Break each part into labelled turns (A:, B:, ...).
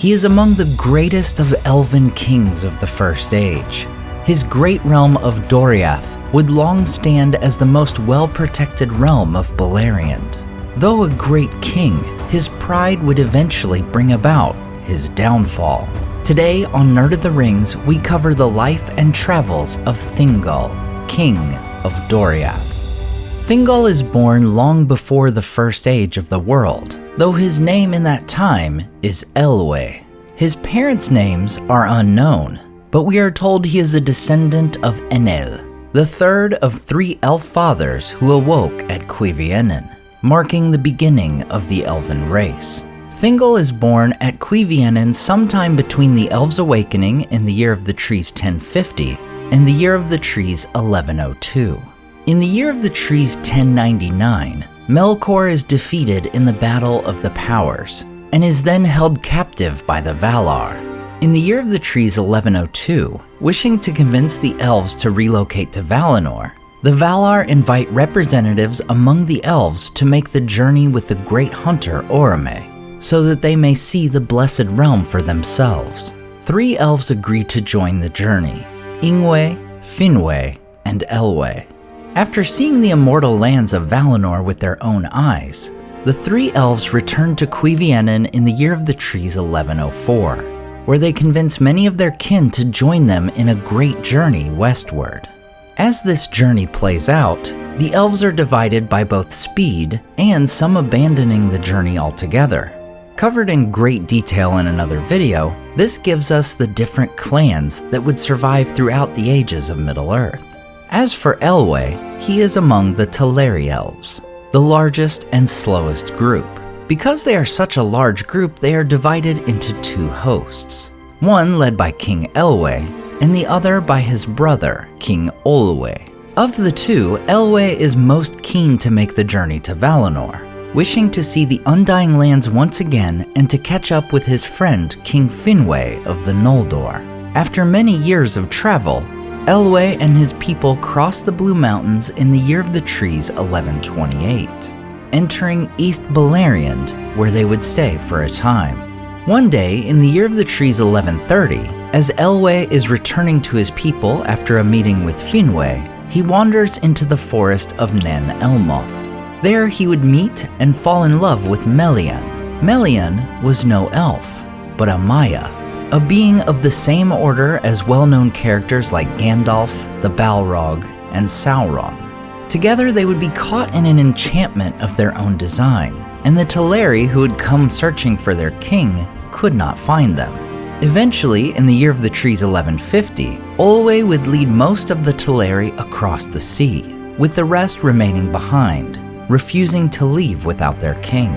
A: He is among the greatest of elven kings of the First Age. His great realm of Doriath would long stand as the most well-protected realm of Beleriand. Though a great king, his pride would eventually bring about his downfall. Today on Nerd of the Rings, we cover the life and travels of Thingol, King of Doriath. Thingol is born long before the First Age of the world, though his name in that time is Elwe. His parents' names are unknown, but we are told he is a descendant of Enel, the third of 3 elf fathers who awoke at Cuiviénen, marking the beginning of the elven race. Thingol is born at Cuiviénen sometime between the Elves' Awakening in the Year of the Trees 1050 and the Year of the Trees 1102. In the Year of the Trees 1099, Melkor is defeated in the Battle of the Powers and is then held captive by the Valar. In the Year of the Trees 1102, wishing to convince the elves to relocate to Valinor, the Valar invite representatives among the elves to make the journey with the great hunter Orome, so that they may see the blessed realm for themselves. 3 elves agree to join the journey: Ingwe, Finwë, and Elwe. After seeing the immortal lands of Valinor with their own eyes, the 3 elves return to Cuiviénen in the Year of the Trees 1104, where they convince many of their kin to join them in a great journey westward. As this journey plays out, the elves are divided by both speed and some abandoning the journey altogether. Covered in great detail in another video, this gives us the different clans that would survive throughout the ages of Middle-earth. As for Elwe, he is among the Teleri elves, the largest and slowest group. Because they are such a large group, they are divided into 2 hosts, one led by King Elwe, and the other by his brother, King Olwe. Of the 2, Elwe is most keen to make the journey to Valinor, wishing to see the Undying Lands once again and to catch up with his friend King Finwë of the Noldor. After many years of travel, Elwe and his people cross the Blue Mountains in the Year of the Trees 1128, entering East Beleriand, where they would stay for a time. One day, in the Year of the Trees 1130, as Elwe is returning to his people after a meeting with Finwë, he wanders into the forest of Nen Elmoth. There he would meet and fall in love with Melian. Melian was no elf, but a Marya, a being of the same order as well-known characters like Gandalf, the Balrog, and Sauron. Together they would be caught in an enchantment of their own design, and the Teleri who had come searching for their king could not find them. Eventually, in the Year of the Trees 1150, Olwe would lead most of the Teleri across the sea, with the rest remaining behind, refusing to leave without their king.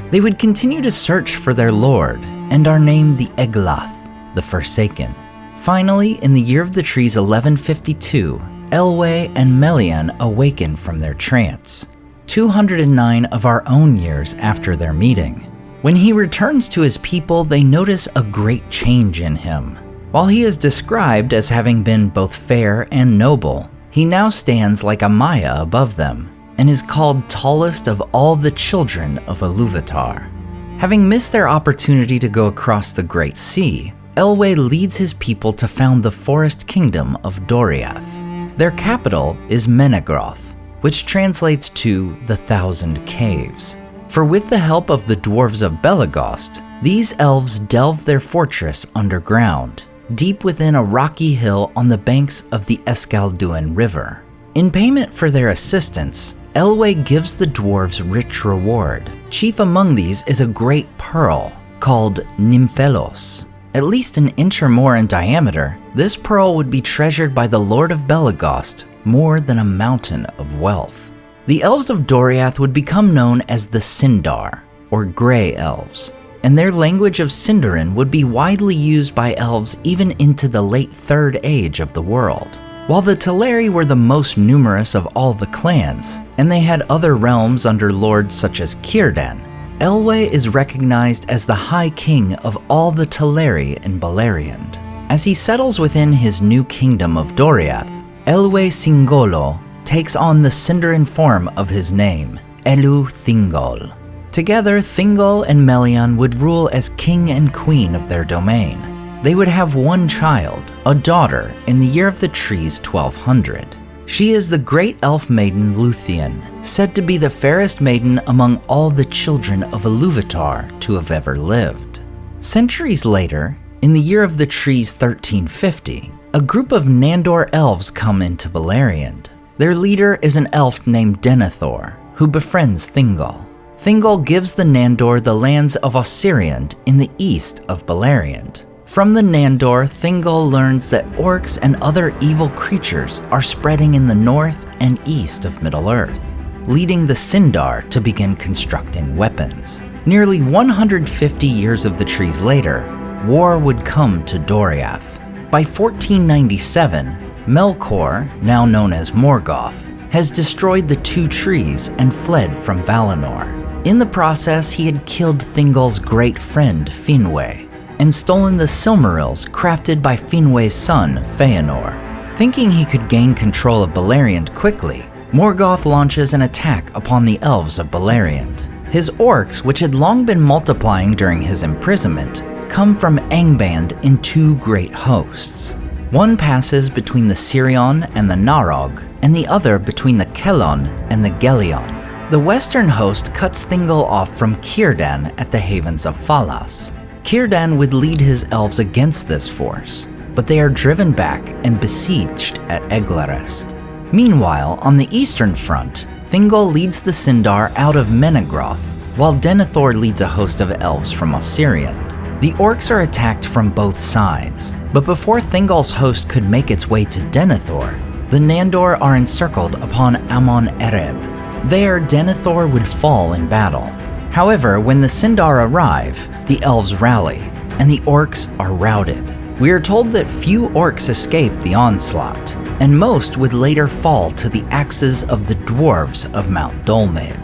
A: They would continue to search for their lord, and are named the Eglath, the Forsaken. Finally, in the Year of the Trees 1152, Elwe and Melian awaken from their trance, 209 of our own years after their meeting. When he returns to his people, they notice a great change in him. While he is described as having been both fair and noble, he now stands like a Marya above them, and is called tallest of all the children of Iluvatar. Having missed their opportunity to go across the Great Sea, Elwe leads his people to found the forest kingdom of Doriath. Their capital is Menegroth, which translates to the 1,000 Caves. For with the help of the dwarves of Belegost, these elves delve their fortress underground, deep within a rocky hill on the banks of the Escalduin River. In payment for their assistance, Elwe gives the dwarves rich reward. Chief among these is a great pearl called Nymphelos. At least an inch or more in diameter, this pearl would be treasured by the Lord of Belegost more than a mountain of wealth. The Elves of Doriath would become known as the Sindar, or Grey Elves, and their language of Sindarin would be widely used by elves even into the late Third Age of the world. While the Teleri were the most numerous of all the clans, and they had other realms under lords such as Círdan, Elwe is recognized as the High King of all the Teleri in Beleriand. As he settles within his new kingdom of Doriath, Elwe Singolo takes on the Sindarin form of his name, Elu Thingol. Together, Thingol and Melian would rule as king and queen of their domain. They would have one child, a daughter, in the year of the trees 1200. She is the great elf maiden Luthien, said to be the fairest maiden among all the children of Iluvatar to have ever lived. Centuries later, in the year of the trees 1350, a group of Nandor elves come into Beleriand. Their leader is an elf named Denethor, who befriends Thingol. Thingol gives the Nandor the lands of Ossiriand in the east of Beleriand. From the Nandor, Thingol learns that orcs and other evil creatures are spreading in the north and east of Middle-earth, leading the Sindar to begin constructing weapons. Nearly 150 years of the trees later, war would come to Doriath. By 1497, Melkor, now known as Morgoth, has destroyed the two trees and fled from Valinor. In the process, he had killed Thingol's great friend, Finwë, and stolen the Silmarils crafted by Finwë's son, Feanor. Thinking he could gain control of Beleriand quickly, Morgoth launches an attack upon the elves of Beleriand. His orcs, which had long been multiplying during his imprisonment, come from Angband in two great hosts. One passes between the Sirion and the Narog, and the other between the Kellon and the Gelion. The western host cuts Thingol off from Círdan at the havens of Falas. Círdan would lead his elves against this force, but they are driven back and besieged at Eglarest. Meanwhile, on the eastern front, Thingol leads the Sindar out of Menegroth, while Denethor leads a host of elves from Ossiriand. The orcs are attacked from both sides, but before Thingol's host could make its way to Denethor, the Nandor are encircled upon Amon Ereb. There, Denethor would fall in battle. However, when the Sindar arrive, the elves rally, and the orcs are routed. We are told that few orcs escape the onslaught, and most would later fall to the axes of the dwarves of Mount Dolmed.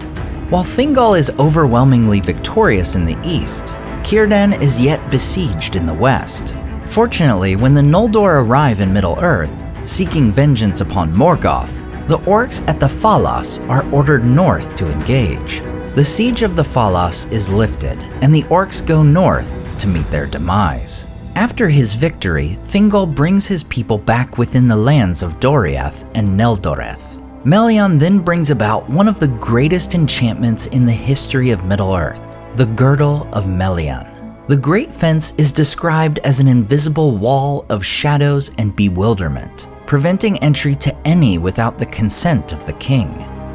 A: While Thingol is overwhelmingly victorious in the east, Círdan is yet besieged in the west. Fortunately, when the Noldor arrive in Middle-earth, seeking vengeance upon Morgoth, the orcs at the Falas are ordered north to engage. The siege of the Falas is lifted, and the orcs go north to meet their demise. After his victory, Thingol brings his people back within the lands of Doriath and Neldoreth. Melian then brings about one of the greatest enchantments in the history of Middle-earth, the Girdle of Melian. The Great Fence is described as an invisible wall of shadows and bewilderment, preventing entry to any without the consent of the king.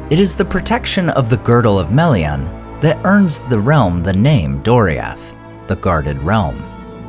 A: It is the protection of the Girdle of Melian that earns the realm the name Doriath, the Guarded Realm.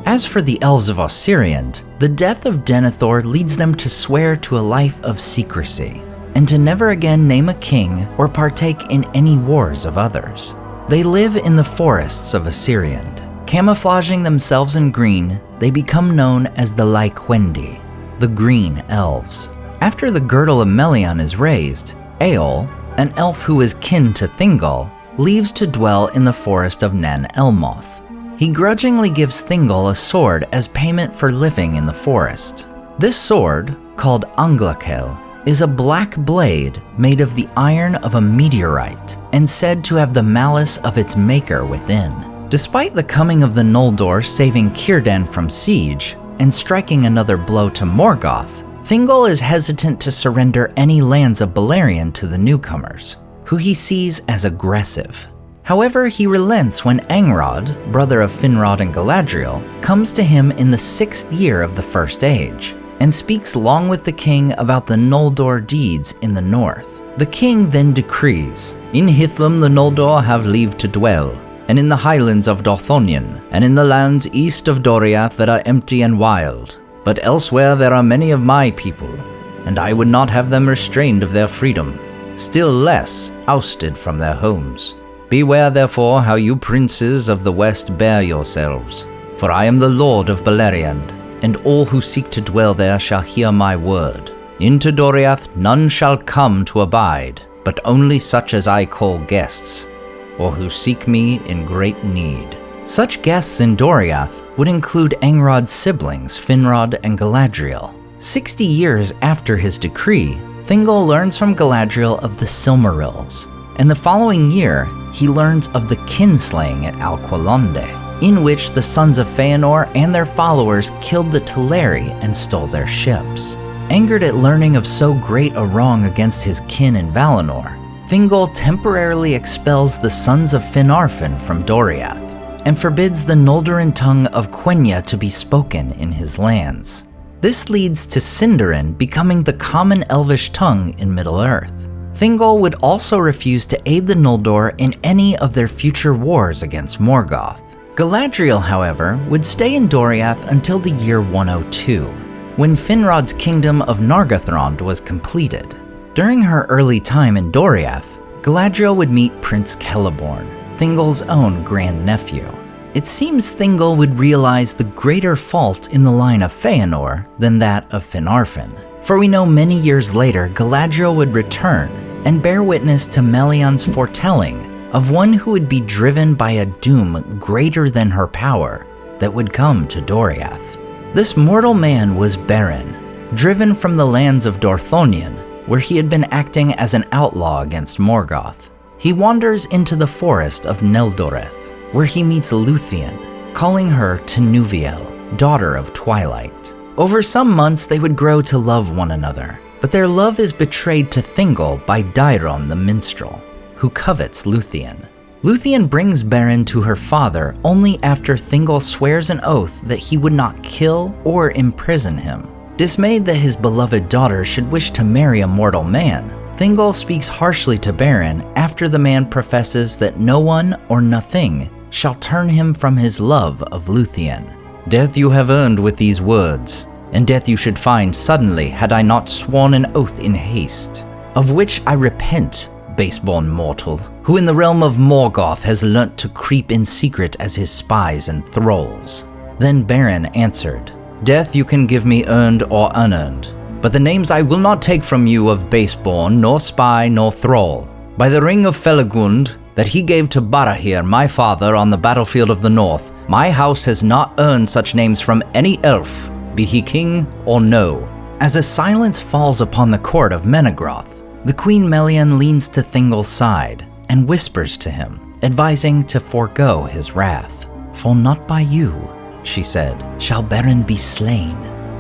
A: As for the Elves of Ossiriand, the death of Denethor leads them to swear to a life of secrecy, and to never again name a king or partake in any wars of others. They live in the forests of Ossiriand. Camouflaging themselves in green, they become known as the Lyquendi, the Green Elves. After the Girdle of Melian is raised, Eol, an elf who is kin to Thingol, leaves to dwell in the forest of Nan Elmoth. He grudgingly gives Thingol a sword as payment for living in the forest. This sword, called Anglakel, is a black blade made of the iron of a meteorite and said to have the malice of its maker within. Despite the coming of the Noldor saving Círdan from siege and striking another blow to Morgoth, Thingol is hesitant to surrender any lands of Beleriand to the newcomers, who he sees as aggressive. However, he relents when Angrod, brother of Finrod and Galadriel, comes to him in the 6th year of the First Age, and speaks long with the king about the Noldor deeds in the north. The king then decrees, "In Hithlum the Noldor have leave to dwell, and in the highlands of Dorthonion, and in the lands east of Doriath that are empty and wild. But elsewhere there are many of my people, and I would not have them restrained of their freedom, still less ousted from their homes. Beware therefore how you princes of the west bear yourselves, for I am the lord of Beleriand, and all who seek to dwell there shall hear my word. Into Doriath none shall come to abide, but only such as I call guests, or who seek me in great need." Such guests in Doriath would include Angrod's siblings, Finrod and Galadriel. 60 years after his decree, Thingol learns from Galadriel of the Silmarils, and the following year, he learns of the kinslaying at Alqualonde, in which the sons of Feanor and their followers killed the Teleri and stole their ships. Angered at learning of so great a wrong against his kin in Valinor, Thingol temporarily expels the sons of Finarfin from Doriath, and forbids the Noldorin tongue of Quenya to be spoken in his lands. This leads to Sindarin becoming the common Elvish tongue in Middle-earth. Thingol would also refuse to aid the Noldor in any of their future wars against Morgoth. Galadriel, however, would stay in Doriath until the year 102, when Finrod's kingdom of Nargothrond was completed. During her early time in Doriath, Galadriel would meet Prince Celeborn, Thingol's own grandnephew. It seems Thingol would realize the greater fault in the line of Feanor than that of Finarfin, for we know many years later Galadriel would return and bear witness to Melian's foretelling of one who would be driven by a doom greater than her power that would come to Doriath. This mortal man was Beren, driven from the lands of Dorthonion, where he had been acting as an outlaw against Morgoth. He wanders into the forest of Neldoreth, where he meets Luthien, calling her Tinuviel, daughter of Twilight. Over some months they would grow to love one another, but their love is betrayed to Thingol by Dairon the minstrel, who covets Luthien. Luthien brings Beren to her father only after Thingol swears an oath that he would not kill or imprison him. Dismayed that his beloved daughter should wish to marry a mortal man, Thingol speaks harshly to Beren after the man professes that no one or nothing shall turn him from his love of Luthien. Death you have earned with these words, and death you should find suddenly had I not sworn an oath in haste, of which I repent, base-born mortal, who in the realm of Morgoth has learnt to creep in secret as his spies and thralls. Then Beren answered, Death you can give me earned or unearned, but the names I will not take from you of base-born, nor spy, nor thrall. By the ring of Felagund that he gave to Barahir, my father, on the battlefield of the north, my house has not earned such names from any elf, be he king or no. As a silence falls upon the court of Menegroth, the Queen Melian leans to Thingol's side and whispers to him, advising to forego his wrath. For not by you, she said, shall Beren be slain,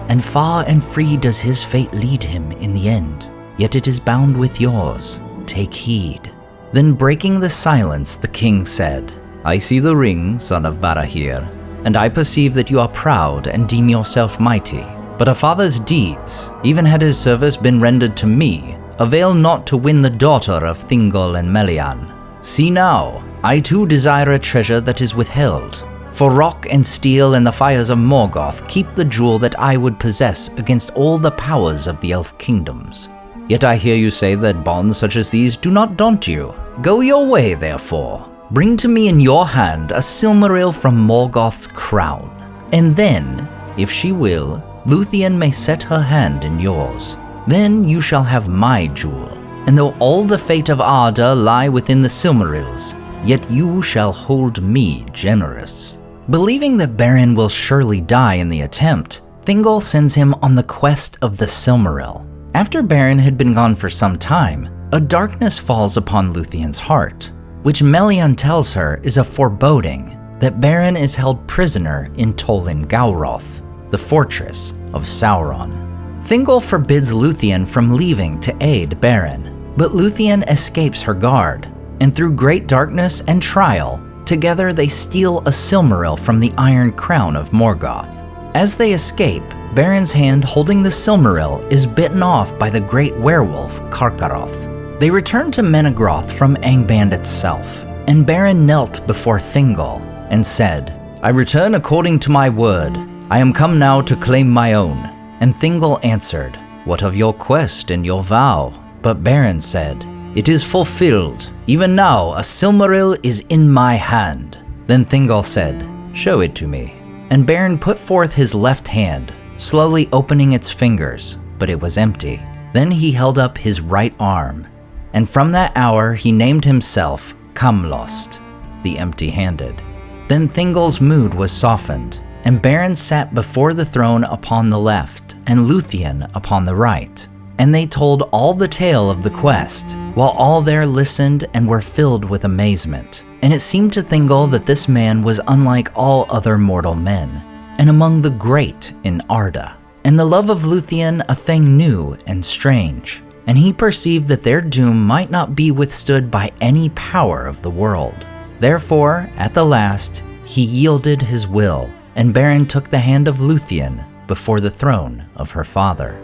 A: and far and free does his fate lead him in the end, yet it is bound with yours, take heed. Then breaking the silence, the king said, I see the ring, son of Barahir, and I perceive that you are proud and deem yourself mighty, but a father's deeds, even had his service been rendered to me, avail not to win the daughter of Thingol and Melian. See now, I too desire a treasure that is withheld. For rock and steel and the fires of Morgoth keep the jewel that I would possess against all the powers of the elf kingdoms. Yet I hear you say that bonds such as these do not daunt you. Go your way, therefore. Bring to me in your hand a Silmaril from Morgoth's crown, and then, if she will, Luthien may set her hand in yours. Then you shall have my jewel, and though all the fate of Arda lie within the Silmarils, yet you shall hold me generous. Believing that Beren will surely die in the attempt, Thingol sends him on the quest of the Silmaril. After Beren had been gone for some time, a darkness falls upon Luthien's heart, which Melian tells her is a foreboding that Beren is held prisoner in Tolin Galroth, the fortress of Sauron. Thingol forbids Luthien from leaving to aid Beren, but Luthien escapes her guard, and through great darkness and trial, together they steal a Silmaril from the Iron Crown of Morgoth. As they escape, Beren's hand holding the Silmaril is bitten off by the great werewolf Karkaroth. They return to Menegroth from Angband itself, and Beren knelt before Thingol and said, I return according to my word. I am come now to claim my own. And Thingol answered, What of your quest and your vow? But Beren said, It is fulfilled. Even now a Silmaril is in my hand. Then Thingol said, Show it to me. And Beren put forth his left hand, slowly opening its fingers, but it was empty. Then he held up his right arm, and from that hour he named himself Camlost, the empty-handed. Then Thingol's mood was softened, and Beren sat before the throne upon the left, and Luthien upon the right, and they told all the tale of the quest, while all there listened and were filled with amazement. And it seemed to Thingol that this man was unlike all other mortal men, and among the great in Arda, and the love of Luthien a thing new and strange. And he perceived that their doom might not be withstood by any power of the world. Therefore, at the last, he yielded his will, and Beren took the hand of Luthien before the throne of her father.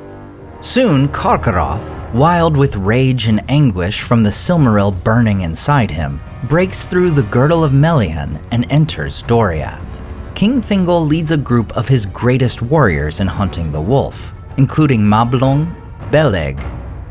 A: Soon, Carcharoth, wild with rage and anguish from the Silmaril burning inside him, breaks through the Girdle of Melian and enters Doriath. King Thingol leads a group of his greatest warriors in hunting the wolf, including Mablung, Beleg,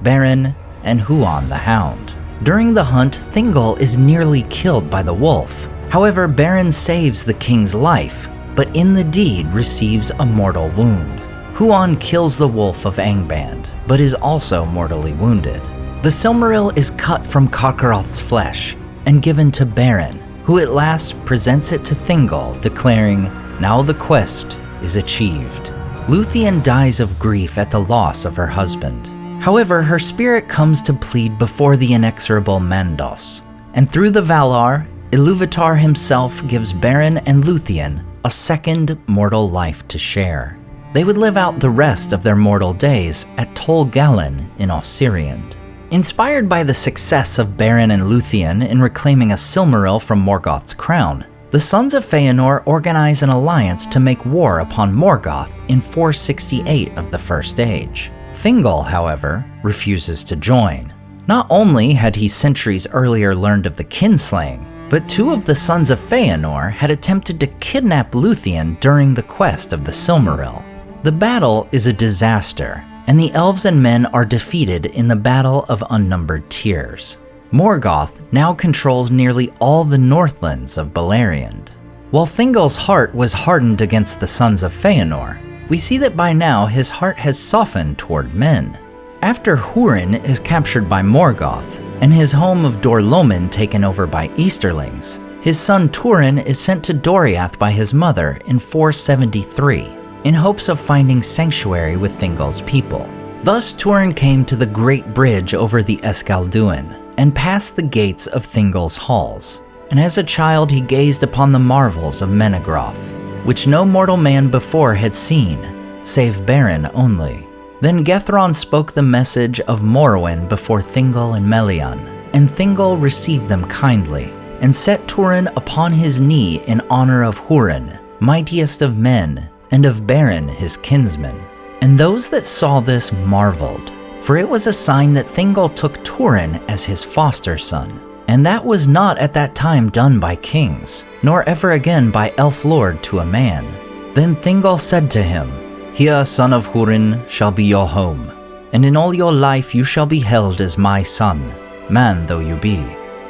A: Beren, and Huon the Hound. During the hunt, Thingol is nearly killed by the wolf. However, Beren saves the king's life, but in the deed receives a mortal wound. Huon kills the wolf of Angband, but is also mortally wounded. The Silmaril is cut from Carcharoth's flesh and given to Beren, who at last presents it to Thingol, declaring, "Now the quest is achieved." Luthien dies of grief at the loss of her husband. However, her spirit comes to plead before the inexorable Mandos, and through the Valar, Iluvatar himself gives Beren and Luthien a second mortal life to share. They would live out the rest of their mortal days at Tol Galen in Osiriand. Inspired by the success of Beren and Luthien in reclaiming a Silmaril from Morgoth's crown, the Sons of Feanor organize an alliance to make war upon Morgoth in 468 of the First Age. Thingol, however, refuses to join. Not only had he centuries earlier learned of the kinslaying, but two of the Sons of Feanor had attempted to kidnap Luthien during the quest of the Silmaril. The battle is a disaster, and the elves and men are defeated in the Battle of Unnumbered Tears. Morgoth now controls nearly all the Northlands of Beleriand. While Thingol's heart was hardened against the Sons of Feanor, we see that by now his heart has softened toward men. After Hurin is captured by Morgoth, and his home of Dorlomin taken over by Easterlings, his son Turin is sent to Doriath by his mother in 473, in hopes of finding sanctuary with Thingol's people. Thus Turin came to the Great Bridge over the Escalduin, and passed the gates of Thingol's halls, and as a child he gazed upon the marvels of Menegroth, which no mortal man before had seen, save Beren only. Then Gethron spoke the message of Morrowind before Thingol and Melian, and Thingol received them kindly, and set Turin upon his knee in honor of Hurin, mightiest of men, and of Beren his kinsman. And those that saw this marveled, for it was a sign that Thingol took Turin as his foster son, and that was not at that time done by kings, nor ever again by elf lord to a man. Then Thingol said to him, "Here, son of Hurin, shall be your home, and in all your life you shall be held as my son, man though you be.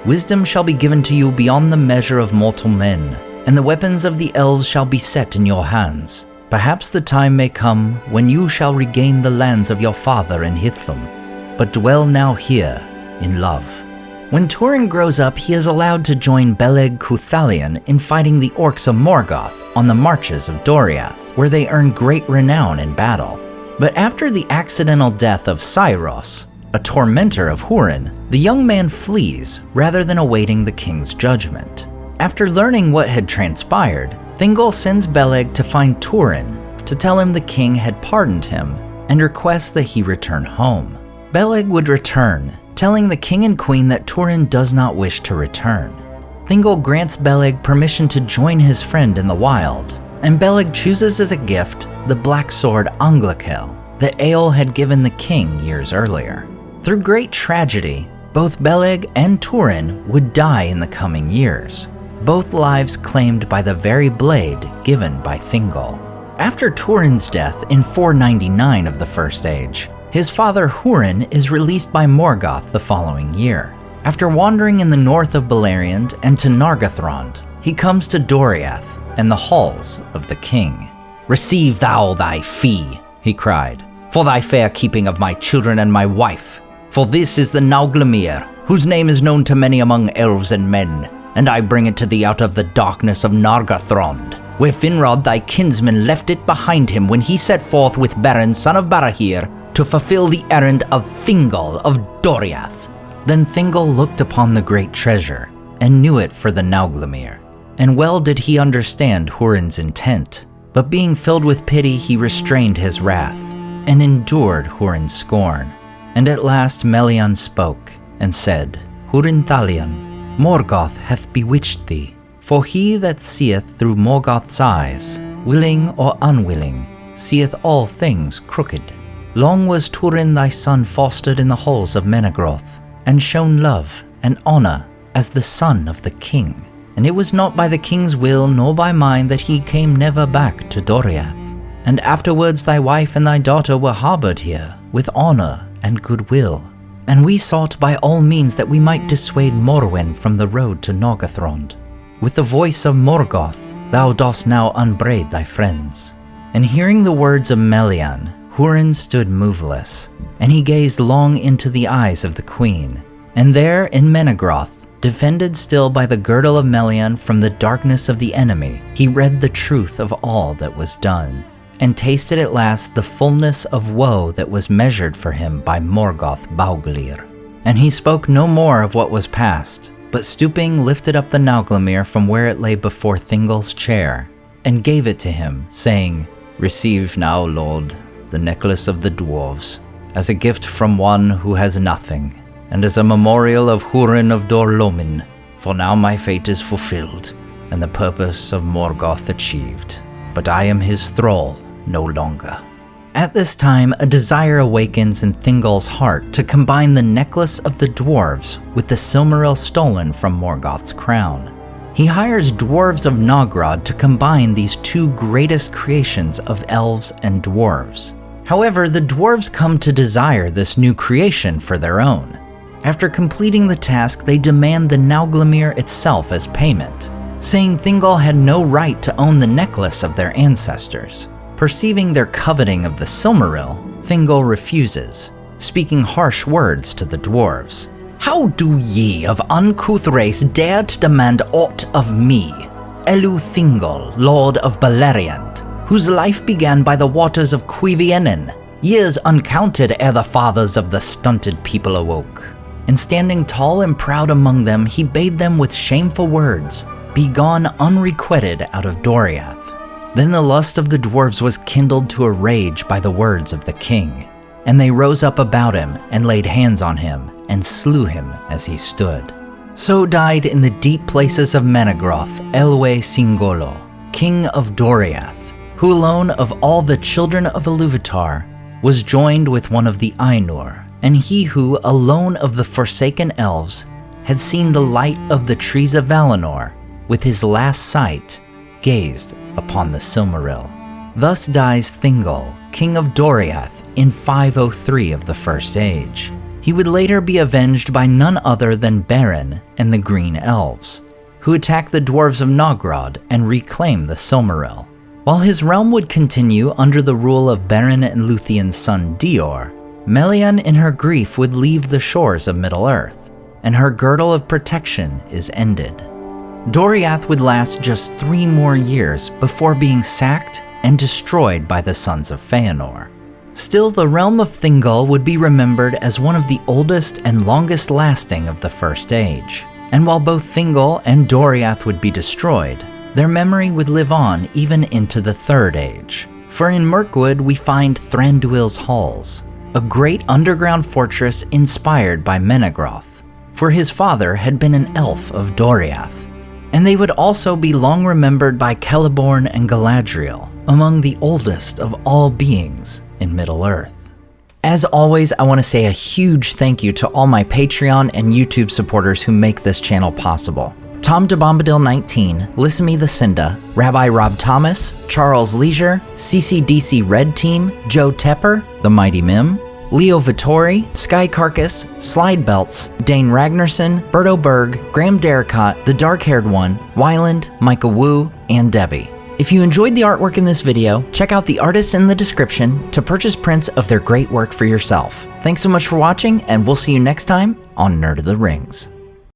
A: Wisdom shall be given to you beyond the measure of mortal men, and the weapons of the elves shall be set in your hands. Perhaps the time may come when you shall regain the lands of your father in Hithum, but dwell now here in love." When Turin grows up, he is allowed to join Beleg Cuthalion in fighting the orcs of Morgoth on the marches of Doriath, where they earn great renown in battle. But after the accidental death of Cyros, a tormentor of Hurin, the young man flees rather than awaiting the king's judgment. After learning what had transpired, Thingol sends Beleg to find Turin to tell him the king had pardoned him and requests that he return home. Beleg would return, telling the king and queen that Turin does not wish to return. Thingol grants Beleg permission to join his friend in the wild, and Beleg chooses as a gift the black sword Anglakel that Eol had given the king years earlier. Through great tragedy, both Beleg and Turin would die in the coming years, both lives claimed by the very blade given by Thingol. After Turin's death in 499 of the First Age, his father Hurin is released by Morgoth the following year. After wandering in the north of Beleriand and to Nargothrond, he comes to Doriath and the halls of the king. "Receive thou thy fee," he cried, "for thy fair keeping of my children and my wife. For this is the Nauglamir, whose name is known to many among elves and men, and I bring it to thee out of the darkness of Nargothrond, where Finrod thy kinsman left it behind him when he set forth with Beren son of Barahir to fulfill the errand of Thingol of Doriath." Then Thingol looked upon the great treasure and knew it for the Nauglamir. And well did he understand Hurin's intent, but being filled with pity he restrained his wrath and endured Hurin's scorn. And at last Melian spoke and said, "Hurin Thalion, Morgoth hath bewitched thee, for he that seeth through Morgoth's eyes, willing or unwilling, seeth all things crooked. Long was Turin thy son fostered in the halls of Menegroth, and shown love and honor as the son of the king. And it was not by the king's will nor by mine that he came never back to Doriath. And afterwards thy wife and thy daughter were harbored here with honor and goodwill. And we sought by all means that we might dissuade Morwen from the road to Nargothrond. With the voice of Morgoth thou dost now unbraid thy friends." And hearing the words of Melian, Hurin stood moveless, and he gazed long into the eyes of the queen. And there in Menegroth, defended still by the Girdle of Melian from the darkness of the enemy, he read the truth of all that was done, and tasted at last the fullness of woe that was measured for him by Morgoth Bauglir. And he spoke no more of what was past, but stooping lifted up the Nauglamir from where it lay before Thingol's chair, and gave it to him, saying, "Receive now, Lord, the necklace of the dwarves, as a gift from one who has nothing, and as a memorial of Hurin of Dorlomin, for now my fate is fulfilled, and the purpose of Morgoth achieved. But I am his thrall no longer." At this time, a desire awakens in Thingol's heart to combine the necklace of the dwarves with the Silmaril stolen from Morgoth's crown. He hires dwarves of Nagrod to combine these two greatest creations of elves and dwarves. However, the dwarves come to desire this new creation for their own. After completing the task, they demand the Nauglamir itself as payment, saying Thingol had no right to own the necklace of their ancestors. Perceiving their coveting of the Silmaril, Thingol refuses, speaking harsh words to the dwarves. "How do ye of uncouth race dare to demand aught of me, Elu Thingol, Lord of Beleriand, whose life began by the waters of Cuivienen, years uncounted ere the fathers of the stunted people awoke?" And standing tall and proud among them, he bade them with shameful words, "Be gone unrequited out of Doriath." Then the lust of the dwarves was kindled to a rage by the words of the king, and they rose up about him and laid hands on him and slew him as he stood. So died in the deep places of Menegroth Elwe Singolo, king of Doriath, who alone of all the children of Iluvatar was joined with one of the Ainur, and he who, alone of the forsaken elves, had seen the light of the trees of Valinor, with his last sight, gazed upon the Silmaril. Thus dies Thingol, king of Doriath, in 503 of the First Age. He would later be avenged by none other than Beren and the Green Elves, who attacked the dwarves of Nagrod and reclaimed the Silmaril. While his realm would continue under the rule of Beren and Luthien's son Dior, Melian in her grief would leave the shores of Middle-earth, and her girdle of protection is ended. Doriath would last just 3 more years before being sacked and destroyed by the Sons of Feanor. Still, the realm of Thingol would be remembered as one of the oldest and longest lasting of the First Age. And while both Thingol and Doriath would be destroyed, their memory would live on even into the Third Age. For in Mirkwood we find Thranduil's Halls, a great underground fortress inspired by Menegroth, for his father had been an elf of Doriath. And they would also be long remembered by Celeborn and Galadriel, among the oldest of all beings in Middle-earth. As always, I want to say a huge thank you to all my Patreon and YouTube supporters who make this channel possible. Tom DeBombadil19, Lissamy the Cinda, Rabbi Rob Thomas, Charles Leisure, CCDC Red Team, Joe Tepper, The Mighty Mim, Leo Vittori, Sky Carcass, Slide Belts, Dane Ragnarsson, Berto Berg, Graham Derricott, The Dark-Haired One, Wyland, Micah Wu, and Debbie. If you enjoyed the artwork in this video, check out the artists in the description to purchase prints of their great work for yourself. Thanks so much for watching, and we'll see you next time on Nerd of the Rings.